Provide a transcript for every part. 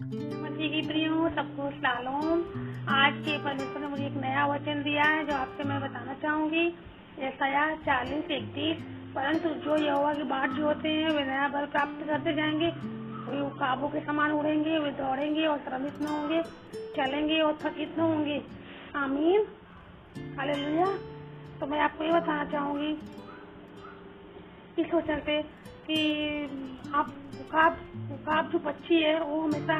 मसीह की प्रियो, सबको सलाम। आज के परमेश्वर ने मुझे एक नया वचन दिया है जो आपसे मैं बताना चाहूंगी। यशायाह 40:31। परंतु जो यहोवा की बाट जोहते हैं वे नया बल प्राप्त करते जाएंगे। वे उकाबों के समान उड़ेंगे, वे दौड़ेंगे और श्रमित न होंगे, चलेंगे और थकित न होंगे। आमीन, हालेलुया। तो मैं आपको ये बताना चाहूंगी इस वचन से कि आप उकाब जो पक्षी है वो हमेशा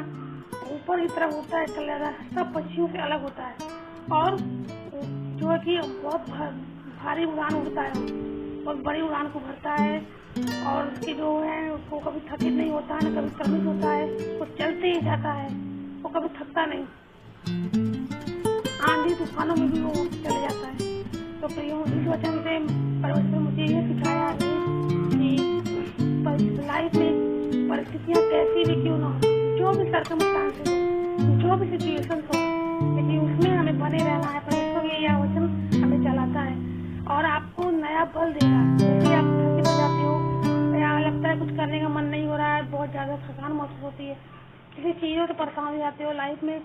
ऊपर की तरफ उड़ता है, चला जाता है, सब पक्षियों से अलग होता है और जो है कि बहुत भारी उड़ान उड़ता है, बहुत बड़ी उड़ान को भरता है और उसकी जो है वो कभी थकित नहीं होता है, न कभी श्रमित होता है, वो चलते ही जाता है, वो कभी थकता नहीं। आंधी तूफानों में भी वो चले जाता है। तो प्रियो, इस वचन से परमेश्वर मुझे ये सिखाया है कि लाइफ में परिस्थितियाँ कैसी भी क्यों ना हो, जो भी सर्कमस्टांसेस हो, जो भी सिचुएशन हो, लेकिन उसमें हमें बने रहना है। परमेश्वर यह वचन हमें चलाता है और आपको नया बल देगा। जैसे आप थकित हो जाते हो या लगता है कुछ करने का मन नहीं हो रहा है, बहुत ज़्यादा थकान महसूस होती है, किसी चीज़ों से परेशान हो जाते हो, लाइफ में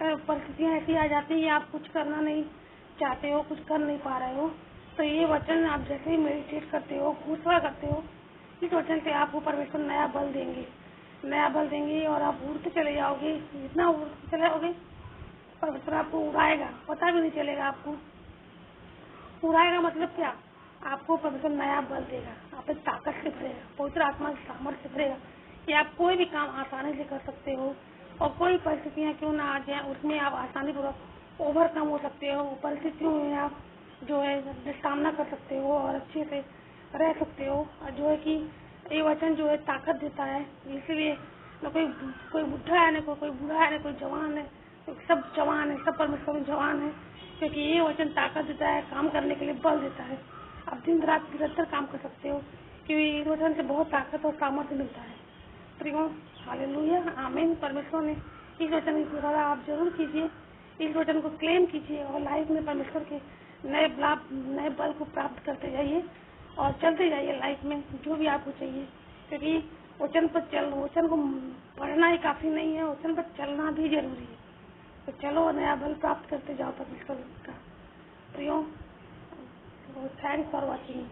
परिस्थितियाँ ऐसी आ जाती है कि आप कुछ करना नहीं चाहते हो, कुछ कर नहीं पा रहे हो, तो ये वचन आप जैसे ही मेडिटेट करते हो, घोषणा करते हो, इस वचन से आपको परमेश्वर नया बल देंगे और आप उड़ते चले जाओगे। जितना उड़ते चले जाओगे परमेश्वर आपको उड़ाएगा, पता भी नहीं चलेगा आपको। उड़ाएगा मतलब क्या? आपको परमेश्वर नया बल देगा, आप एक ताकत से भरेगा, पवित्र आत्मा की सामर्थ्य से भरेगा कि आप कोई भी काम आसानी से कर सकते हो और कोई परिस्थितियाँ क्यों ना आ जाए उसमें आप आसानी पूर्वक ओवरकम हो सकते हो। परिस्थितियों में आप जो है सामना कर सकते हो और अच्छे से रह सकते हो। और जो है कि ये वचन जो है ताकत देता है, इसलिए न कोई बुढ़ा है, न कोई बूढ़ा है, न कोई जवान है, सब जवान है, सब परमेश्वर में जवान है, क्योंकि ये वचन ताकत देता है, काम करने के लिए बल देता है। आप दिन रात निरंतर काम कर सकते हो क्योंकि इस वचन से बहुत ताकत और सामर्थ्य मिलता है। प्रियो, हालेलुया, आमीन। परमेश्वर ने इस वचन की द्वारा आप जरूर कीजिए, इस वचन को क्लेम कीजिए और लाइफ में परमेश्वर के नए बल को प्राप्त करते जाइए और चलते जाइए लाइफ में जो भी आपको चाहिए, क्योंकि वचन को पढ़ना ही काफी नहीं है, वचन पर चलना भी जरूरी है। तो चलो नया बल प्राप्त करते जाओ परमेश्वर का। प्रियो, थैंक्स फॉर वॉचिंग।